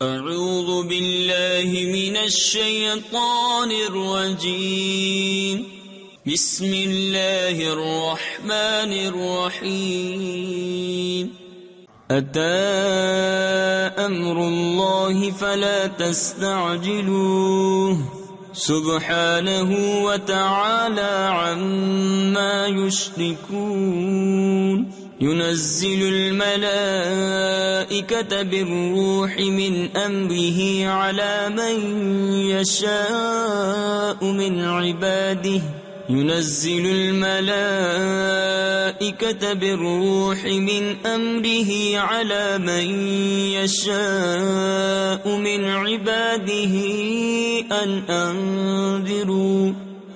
اعوذ باللہ من الشیطان الرجیم بسم اللہ الرحمن الرحیم أتى أمر الله فلا تستعجلوه سبحانه وتعالى عما يشركون ينزل الملائكة بالروح من أمره على من يشاء من عباده ينزل الملائكة بالروح من أمره على من يشاء من عباده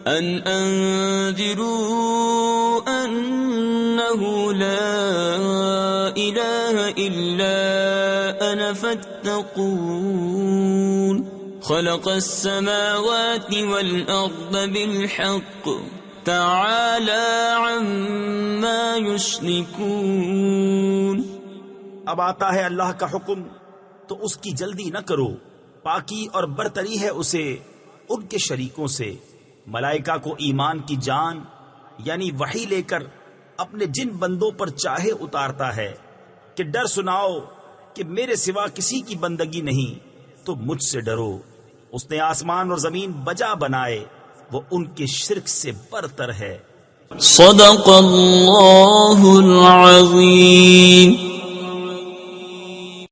أن أنذروا أنه لا إله إلا أنا فاتقون خلق السماوات والأرض بالحق تعالى عما يشركون۔ اب آتا ہے اللہ کا حکم تو اس کی جلدی نہ کرو، پاکی اور برتری ہے اسے ان کے شریکوں سے۔ ملائکہ کو ایمان کی جان یعنی وحی لے کر اپنے جن بندوں پر چاہے اتارتا ہے کہ ڈر سناؤ کہ میرے سوا کسی کی بندگی نہیں تو مجھ سے ڈرو۔ اس نے آسمان اور زمین بجا بنائے، وہ ان کے شرک سے برتر ہے۔ صدق اللہ العظیم۔